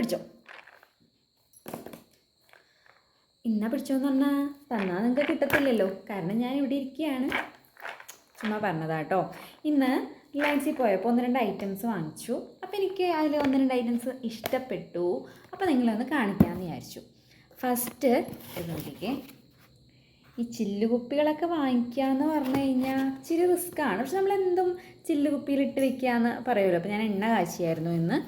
പിടിച്ചോ. ഇന്നാ പിടിച്ചോന്ന് പറഞ്ഞാൽ തന്നാൽ നിങ്ങൾക്ക് കിട്ടത്തില്ലല്ലോ, കാരണം ഞാൻ ഇവിടെ ഇരിക്കുകയാണ്. ചുമ്മാ പറഞ്ഞതാട്ടോ. ഇന്ന് റിലയൻസിൽ പോയപ്പോൾ 1-2 ഐറ്റംസ് വാങ്ങിച്ചു. അപ്പോൾ എനിക്ക് അതിൽ 1-2 ഐറ്റംസ് ഇഷ്ടപ്പെട്ടു. അപ്പോൾ നിങ്ങളൊന്ന് കാണിക്കാമെന്ന് വിചാരിച്ചു. ഫസ്റ്റ് നോക്കിക്കേ, ഈ ചില്ലുകുപ്പികളൊക്കെ വാങ്ങിക്കുക എന്ന് പറഞ്ഞു കഴിഞ്ഞാൽ ഇച്ചിരി റിസ്ക്കാണ്. പക്ഷെ നമ്മളെന്തും ചില്ലുകുപ്പിയിലിട്ട് വെക്കുകയെന്ന് പറയുമല്ലോ. അപ്പോൾ ഞാൻ എണ്ണ കാച്ചിയായിരുന്നു ഇന്ന്.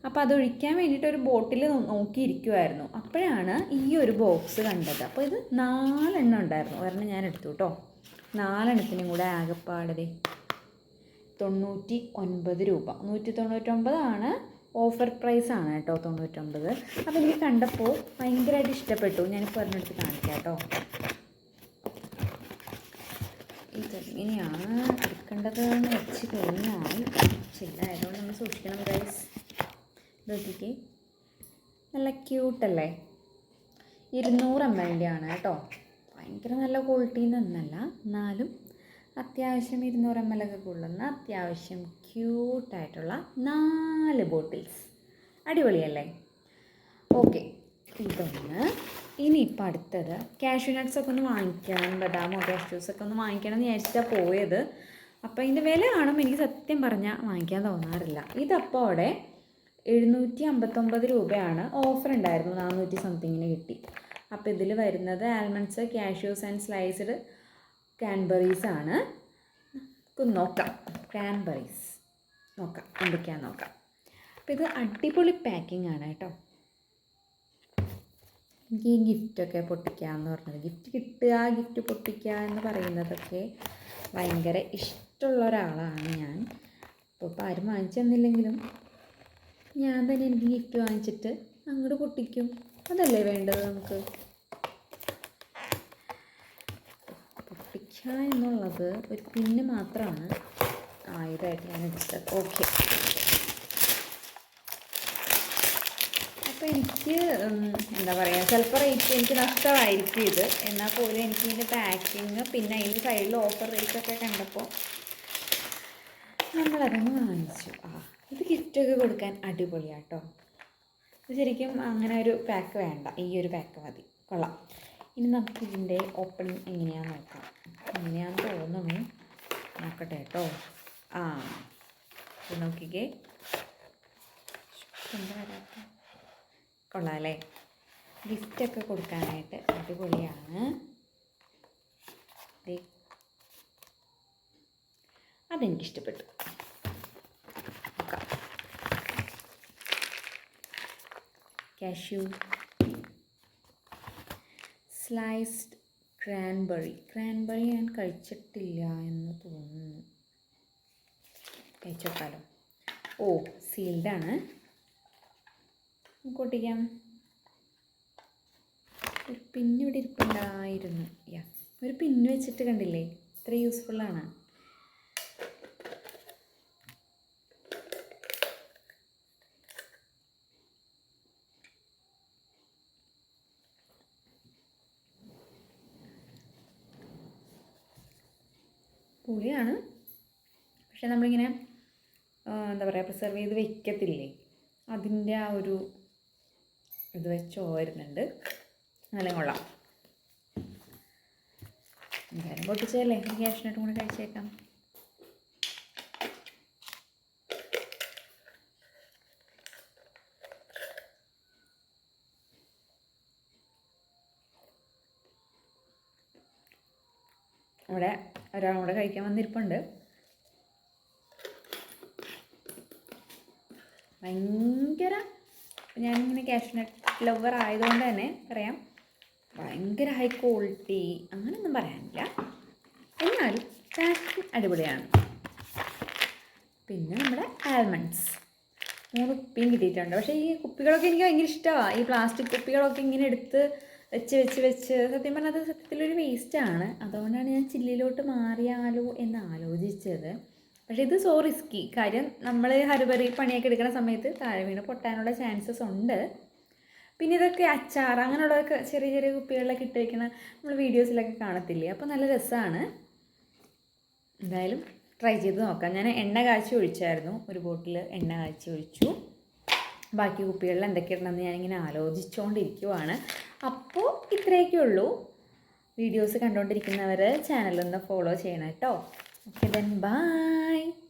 അപ്പോൾ അതൊഴിക്കാൻ വേണ്ടിയിട്ട് ഒരു ബോട്ടിൽ നോക്കിയിരിക്കുമായിരുന്നു. അപ്പോഴാണ് ഈ ഒരു ബോക്സ് കണ്ടത്. അപ്പോൾ ഇത് 4 എണ്ണം ഉണ്ടായിരുന്നു. ഒരെണ്ണം ഞാൻ എടുത്തു കേട്ടോ. 4 എണ്ണത്തിനും കൂടെ ആകെപ്പാടേ 99 രൂപ. 199 ഓഫർ പ്രൈസാണ് കേട്ടോ, 99. അപ്പോൾ എനിക്ക് കണ്ടപ്പോൾ ഭയങ്കരമായിട്ട് ഇഷ്ടപ്പെട്ടു. ഞാനിപ്പോൾ ഒരെണ്ണെടുത്ത് കാണിക്കാം കേട്ടോ. ഇതെങ്ങനെയാണ് എടുക്കേണ്ടത് എന്ന് വെച്ച് കഴിഞ്ഞാൽ ചില്ലായതുകൊണ്ട് നമ്മൾ സൂക്ഷിക്കണം ഗൈസ്. നോക്കിക്കേ, നല്ല ക്യൂട്ടല്ലേ. 200 ml ആണ് കേട്ടോ. ഭയങ്കര നല്ല ക്വാളിറ്റിയിൽ നിന്നല്ല, എന്നാലും അത്യാവശ്യം 200 ml ഒക്കെ കൊള്ളുന്ന അത്യാവശ്യം ക്യൂട്ടായിട്ടുള്ള 4 ബോട്ടിൽസ്. അടിപൊളിയല്ലേ? ഓക്കെ, ഇതൊന്ന്. ഇനിയിപ്പോൾ അടുത്തത് കാഷ്യൂ നട്ട്സൊക്കെ ഒന്ന് വാങ്ങിക്കണം, ബദാമോ കാഷ്യൂസൊക്കെ ഒന്ന് വാങ്ങിക്കണം എന്ന് വിചാരിച്ചിട്ടാണ് പോയത്. അപ്പോൾ ഇതിൻ്റെ വില കാണുമ്പോൾ എനിക്ക് സത്യം പറഞ്ഞാൽ വാങ്ങിക്കാൻ തോന്നാറില്ല. ഇതപ്പോൾ അവിടെ 759 രൂപയാണ്. ഓഫർ ഉണ്ടായിരുന്നു, 400 സംതിങ്ങിന് കിട്ടി. അപ്പോൾ ഇതിൽ വരുന്നത് almonds, cashews and sliced cranberries ആണ്. നോക്കാം, ക്രാൻബെറീസ് നോക്കാം എന്തൊക്കെയാണെന്ന് നോക്കാം. അപ്പോൾ ഇത് അടിപൊളി പാക്കിംഗ് ആണ് കേട്ടോ. എനിക്ക് ഈ ഗിഫ്റ്റൊക്കെ പൊട്ടിക്കുക എന്ന് പറഞ്ഞത്, ഗിഫ്റ്റ് കിട്ടുക, ഗിഫ്റ്റ് പൊട്ടിക്കുക എന്ന് പറയുന്നതൊക്കെ ഭയങ്കര ഇഷ്ടമുള്ള ഒരാളാണ് ഞാൻ. അപ്പോൾ ഇപ്പോൾ ആരും വാങ്ങിച്ചു തന്നില്ലെങ്കിലും ഞാൻ തന്നെ എനിക്ക് ഗിഫ്റ്റ് വാങ്ങിച്ചിട്ട് അങ്ങോട്ട് പൊട്ടിക്കും. അതല്ലേ വേണ്ടത് നമുക്ക്. പൊട്ടിക്കുക എന്നുള്ളത് ഒരു പിന്ന് മാത്രമാണ് ഇതായിട്ട് ഞാൻ എടുത്തത്. ഓക്കെ, അപ്പോൾ എനിക്ക് എന്താ പറയുക, ചിലപ്പോൾ റേറ്റ് എനിക്ക് നഷ്ടമായിരിക്കും ഇത്. എന്നാൽ പോലും എനിക്ക് ഇതിൻ്റെ പാക്കിങ് പിന്നെ അതിൻ്റെ സൈഡിൽ ഓഫർ റേറ്റൊക്കെ കണ്ടപ്പോൾ നമ്മളതങ്ങ് വാങ്ങിച്ചു. ഇത് ഗിഫ്റ്റൊക്കെ കൊടുക്കാൻ അടിപൊളിയാട്ടോ. ഇത് ശരിക്കും അങ്ങനെ ഒരു പാക്ക് വേണ്ട, ഈ ഒരു പാക്ക് മതി. കൊള്ളാം. ഇനി നമുക്ക് ഇതിൻ്റെ ഓപ്പണിങ് എങ്ങനെയാണെന്ന് നോക്കാം. എങ്ങനെയാണെന്ന് തോന്നുന്നു, നോക്കട്ടെ കേട്ടോ. ഇത് നോക്കിക്കേ, എന്താ വരാത്ത. കൊള്ളാം അല്ലേ? ഗിഫ്റ്റൊക്കെ കൊടുക്കാനായിട്ട് അടിപൊളിയാണ്. അതെനിക്കിഷ്ടപ്പെട്ടു. കാഷ്യൂ, സ്ലൈസ്ഡ് ക്രാൻബെറി ഞാൻ കഴിച്ചിട്ടില്ല എന്ന് തോന്നുന്നു. കഴിച്ചോക്കാലോ. സീൽഡാണ്. പൊട്ടിക്കാം. ഒരു പിന്ന് ഇവിടെ ഇരിപ്പുണ്ടായിരുന്നു. ഒരു പിന്ന് വെച്ചിട്ട് കണ്ടില്ലേ, ഇത്ര യൂസ്ഫുള്ളാണ്. പൊളിയാണ്. പക്ഷെ നമ്മളിങ്ങനെ എന്താ പറയുക, പ്രിസർവ് ചെയ്ത് വെക്കത്തില്ലേ, അതിൻ്റെ ആ ഒരു ഇത് വെച്ചോ വരുന്നുണ്ട്. നല്ല കൊള്ളാം. എന്തായാലും പൊട്ടിച്ചതല്ലേ, ക്യാഷിനായിട്ടും കൂടെ കഴിച്ചേക്കാം. അവിടെ ഒരാളും കൂടെ കഴിക്കാൻ വന്നിരിപ്പുണ്ട്. ഭയങ്കര, ഞാനിങ്ങനെ കാഷ്യൂനട്ട് ലവർ ആയതുകൊണ്ട് തന്നെ പറയാം, ഭയങ്കര ഹൈ ക്വാളിറ്റി അങ്ങനെയൊന്നും പറയാനില്ല. എന്നാലും പാക്കിങ് അടിപൊളിയാണ്. പിന്നെ നമ്മുടെ ആൽമണ്ട്സ് 3 കുപ്പിയും കിട്ടിയിട്ടുണ്ട്. പക്ഷേ ഈ കുപ്പികളൊക്കെ എനിക്ക് ഭയങ്കര ഇഷ്ടമാണ്. ഈ പ്ലാസ്റ്റിക് കുപ്പികളൊക്കെ ഇങ്ങനെ എടുത്ത് വെച്ച് സത്യം പറഞ്ഞാൽ അത് സത്യത്തിലൊരു വേസ്റ്റാണ്. അതുകൊണ്ടാണ് ഞാൻ ചില്ലിലോട്ട് മാറിയാലോ എന്ന് ആലോചിച്ചത്. പക്ഷേ ഇത് സോ റിസ്കി. കാര്യം നമ്മൾ ഹരിബറി പണിയൊക്കെ എടുക്കുന്ന സമയത്ത് താഴെ വീണ് പൊട്ടാനുള്ള ചാൻസസ് ഉണ്ട്. പിന്നെ ഇതൊക്കെ അച്ചാർ അങ്ങനെയുള്ളതൊക്കെ ചെറിയ ചെറിയ കുപ്പികളിലൊക്കെ ഇട്ട് വയ്ക്കുന്ന നമ്മൾ വീഡിയോസിലൊക്കെ കാണത്തില്ലേ. അപ്പോൾ നല്ല രസമാണ്. എന്തായാലും ട്രൈ ചെയ്ത് നോക്കാം. ഞാൻ എണ്ണ കാച്ചി ഒഴിച്ചായിരുന്നു, ഒരു ബോട്ടിൽ എണ്ണ കാച്ചി ഒഴിച്ചു. ബാക്കി കുപ്പികളിൽ എന്തൊക്കെ ഇടണമെന്ന് ഞാനിങ്ങനെ ആലോചിച്ചുകൊണ്ടിരിക്കുവാണ്. അപ്പോൾ ഇത്രയൊക്കെ ഉള്ളൂ. വീഡിയോസ് കണ്ടുകൊണ്ടിരിക്കുന്നവർ ചാനലൊന്ന് ഫോളോ ചെയ്യണം കേട്ടോ. Okay then bye.